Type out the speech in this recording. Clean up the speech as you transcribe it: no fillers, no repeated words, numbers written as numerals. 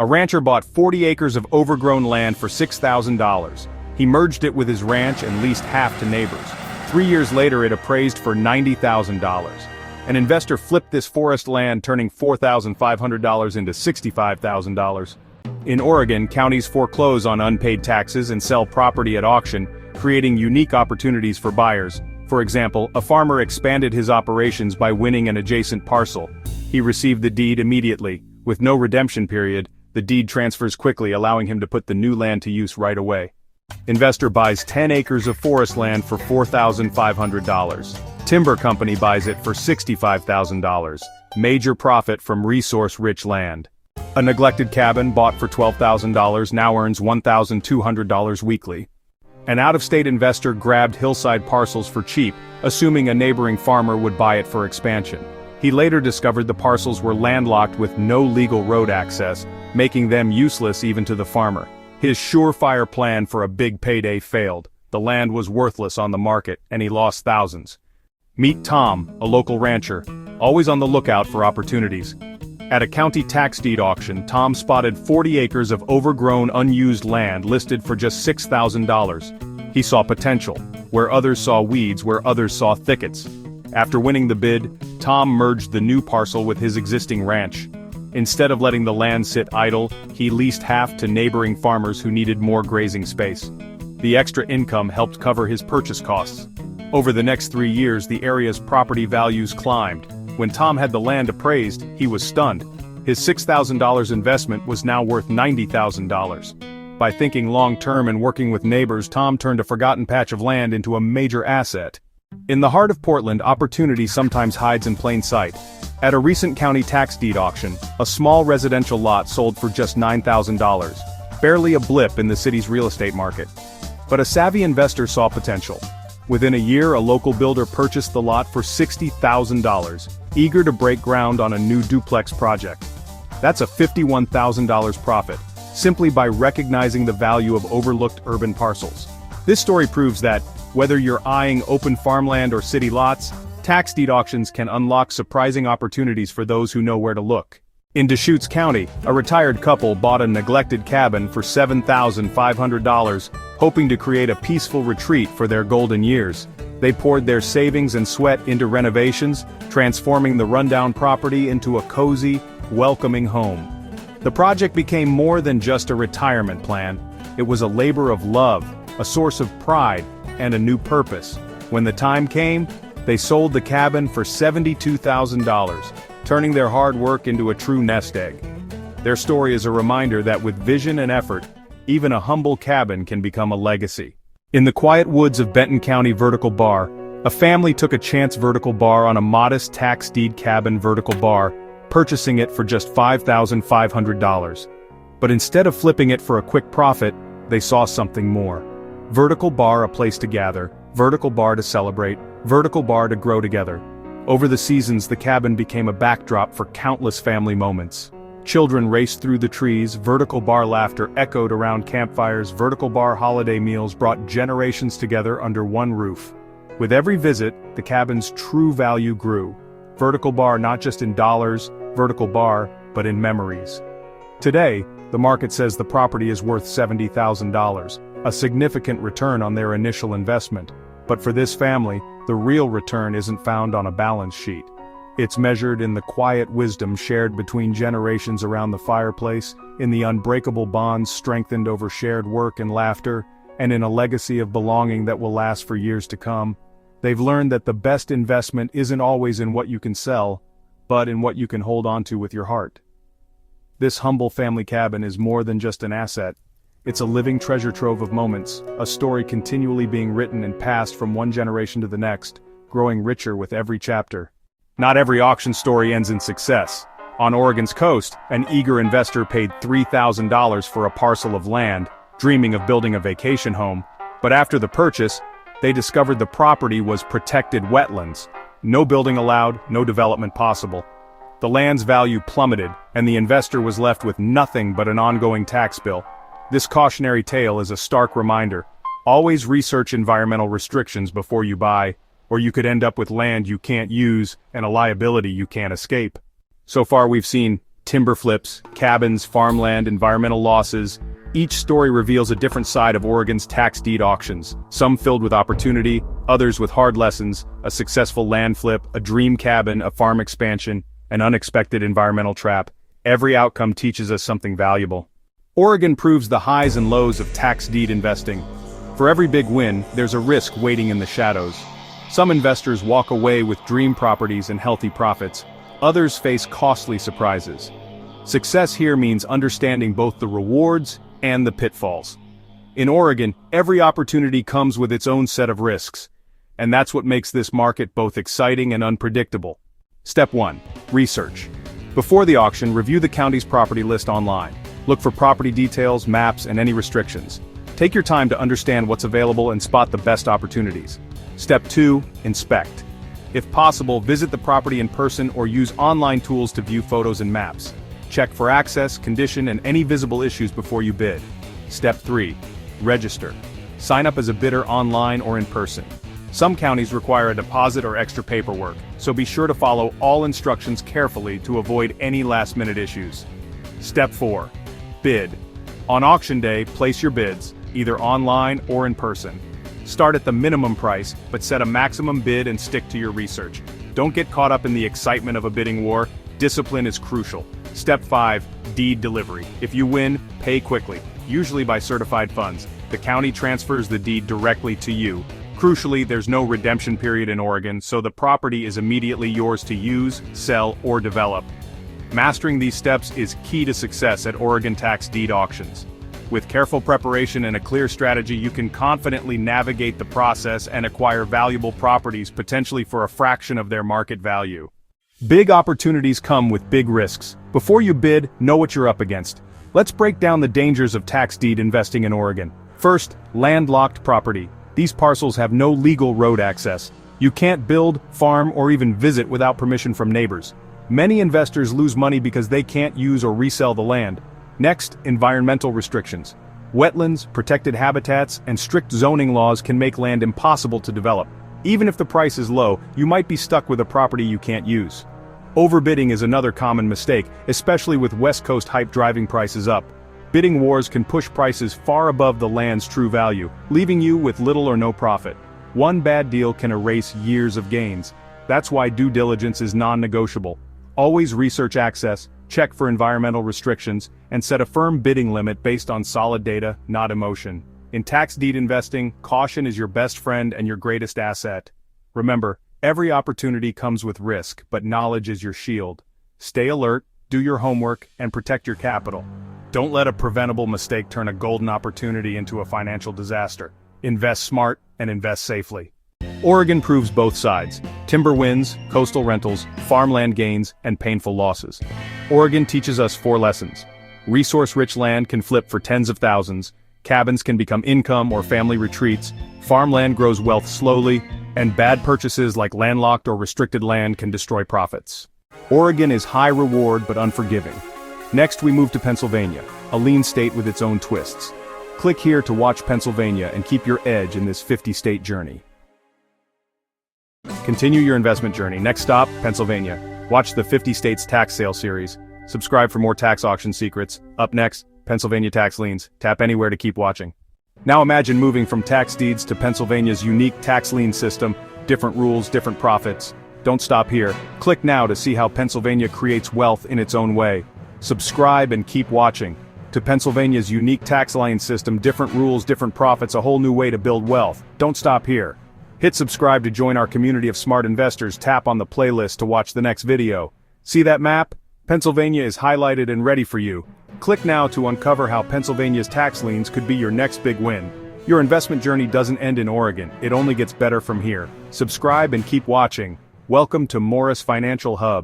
A rancher bought 40 acres of overgrown land for $6,000. He merged it with his ranch and leased half to neighbors. 3 years later it appraised for $90,000. An investor flipped this forest land, turning $4,500 into $65,000. In Oregon, counties foreclose on unpaid taxes and sell property at auction, creating unique opportunities for buyers. For example, a farmer expanded his operations by winning an adjacent parcel. He received the deed immediately. With no redemption period, the deed transfers quickly, allowing him to put the new land to use right away. Investor buys 10 acres of forest land for $4,500. Timber company buys it for $65,000. Major profit from resource-rich land. A neglected cabin bought for $12,000 now earns $1,200 weekly. An out-of-state investor grabbed hillside parcels for cheap, assuming a neighboring farmer would buy it for expansion. He later discovered the parcels were landlocked with no legal road access, making them useless even to the farmer. His surefire plan for a big payday failed. The land was worthless on the market, and he lost thousands. Meet Tom, a local rancher, always on the lookout for opportunities. At a county tax deed auction, Tom spotted 40 acres of overgrown, unused land listed for just $6,000. He saw potential, where others saw weeds, where others saw thickets. After winning the bid, Tom merged the new parcel with his existing ranch. Instead of letting the land sit idle, he leased half to neighboring farmers who needed more grazing space. The extra income helped cover his purchase costs. Over the next 3 years, the area's property values climbed. When Tom had the land appraised, he was stunned. His $6,000 investment was now worth $90,000. By thinking long-term and working with neighbors, Tom turned a forgotten patch of land into a major asset. In the heart of Portland, opportunity sometimes hides in plain sight. At a recent county tax deed auction, a small residential lot sold for just $9,000. Barely a blip in the city's real estate market. But a savvy investor saw potential. Within a year, a local builder purchased the lot for $60,000, eager to break ground on a new duplex project. That's a $51,000 profit, simply by recognizing the value of overlooked urban parcels. This story proves that, whether you're eyeing open farmland or city lots, tax deed auctions can unlock surprising opportunities for those who know where to look. In Deschutes County, a retired couple bought a neglected cabin for $7,500, hoping to create a peaceful retreat for their golden years. They poured their savings and sweat into renovations, transforming the rundown property into a cozy, welcoming home. The project became more than just a retirement plan. It was a labor of love, a source of pride, and a new purpose. When the time came, they sold the cabin for $72,000, turning their hard work into a true nest egg. Their story is a reminder that with vision and effort, even a humble cabin can become a legacy. In the quiet woods of Benton County Vertical Bar, a family took a chance vertical bar on a modest tax deed cabin vertical bar, purchasing it for just $5,500. But instead of flipping it for a quick profit, they saw something more. Vertical bar, a place to gather, vertical bar to celebrate, vertical bar to grow together. Over the seasons, the cabin became a backdrop for countless family moments. Children raced through the trees, vertical bar laughter echoed around campfires, vertical bar holiday meals brought generations together under one roof. With every visit, the cabin's true value grew. Vertical bar not just in dollars, vertical bar, but in memories. Today, the market says the property is worth $70,000, a significant return on their initial investment. But for this family, the real return isn't found on a balance sheet. It's measured in the quiet wisdom shared between generations around the fireplace, in the unbreakable bonds strengthened over shared work and laughter, and in a legacy of belonging that will last for years to come. They've learned that the best investment isn't always in what you can sell, but in what you can hold onto with your heart. This humble family cabin is more than just an asset. It's a living treasure trove of moments, a story continually being written and passed from one generation to the next, growing richer with every chapter. Not every auction story ends in success. On Oregon's coast, an eager investor paid $3,000 for a parcel of land, dreaming of building a vacation home. But after the purchase, they discovered the property was protected wetlands. No building allowed, no development possible. The land's value plummeted, and the investor was left with nothing but an ongoing tax bill. This cautionary tale is a stark reminder. Always research environmental restrictions before you buy, or you could end up with land you can't use and a liability you can't escape. So far we've seen timber flips, cabins, farmland, environmental losses. Each story reveals a different side of Oregon's tax deed auctions, some filled with opportunity, others with hard lessons, a successful land flip, a dream cabin, a farm expansion, an unexpected environmental trap. Every outcome teaches us something valuable. Oregon proves the highs and lows of tax deed investing. For every big win, there's a risk waiting in the shadows. Some investors walk away with dream properties and healthy profits. Others face costly surprises. Success here means understanding both the rewards and the pitfalls. In Oregon, every opportunity comes with its own set of risks. And that's what makes this market both exciting and unpredictable. Step 1. Research. Before the auction, review the county's property list online. Look for property details, maps, and any restrictions. Take your time to understand what's available and spot the best opportunities. Step 2. Inspect. If possible, visit the property in person or use online tools to view photos and maps. Check for access, condition, and any visible issues before you bid. Step 3. Register. Sign up as a bidder online or in person. Some counties require a deposit or extra paperwork, so be sure to follow all instructions carefully to avoid any last-minute issues. Step 4. Bid. On auction day, place your bids, either online or in person. Start at the minimum price, but set a maximum bid and stick to your research. Don't get caught up in the excitement of a bidding war. Discipline is crucial. Step 5. Deed delivery. If you win, pay quickly, usually by certified funds. The county transfers the deed directly to you. Crucially, there's no redemption period in Oregon, so the property is immediately yours to use, sell, or develop. Mastering these steps is key to success at Oregon tax deed auctions. With careful preparation and a clear strategy, you can confidently navigate the process and acquire valuable properties potentially for a fraction of their market value. Big opportunities come with big risks. Before you bid, know what you're up against. Let's break down the dangers of tax deed investing in Oregon. First, landlocked property. These parcels have no legal road access. You can't build, farm, or even visit without permission from neighbors. Many investors lose money because they can't use or resell the land. Next, environmental restrictions. Wetlands, protected habitats, and strict zoning laws can make land impossible to develop. Even if the price is low, you might be stuck with a property you can't use. Overbidding is another common mistake, especially with West Coast hype driving prices up. Bidding wars can push prices far above the land's true value, leaving you with little or no profit. One bad deal can erase years of gains. That's why due diligence is non-negotiable. Always research access, check for environmental restrictions, and set a firm bidding limit based on solid data, not emotion. In tax deed investing, caution is your best friend and your greatest asset. Remember, every opportunity comes with risk, but knowledge is your shield. Stay alert, do your homework, and protect your capital. Don't let a preventable mistake turn a golden opportunity into a financial disaster. Invest smart and invest safely. Oregon proves both sides. Timber wins, coastal rentals, farmland gains, and painful losses. Oregon teaches us 4 lessons. Resource-rich land can flip for tens of thousands, cabins can become income or family retreats, farmland grows wealth slowly, and bad purchases like landlocked or restricted land can destroy profits. Oregon is high reward but unforgiving. Next we move to Pennsylvania, a lean state with its own twists. Click here to watch Pennsylvania and keep your edge in this 50-state journey. Continue your investment journey. Next stop, Pennsylvania. Watch the 50 States Tax Sale series. Subscribe for more tax auction secrets. Up next, Pennsylvania tax liens. Tap anywhere to keep watching. Now imagine moving from tax deeds to Pennsylvania's unique tax lien system. Different rules, different profits. Don't stop here. Click now to see how Pennsylvania creates wealth in its own way. Subscribe and keep watching. To Pennsylvania's unique tax lien system, different rules, different profits, a whole new way to build wealth. Don't stop here. Hit subscribe to join our community of smart investors. Tap on the playlist to watch the next video. See that map? Pennsylvania is highlighted and ready for you. Click now to uncover how Pennsylvania's tax liens could be your next big win. Your investment journey doesn't end in Oregon, it only gets better from here. Subscribe and keep watching. Welcome to Morris Financial Hub.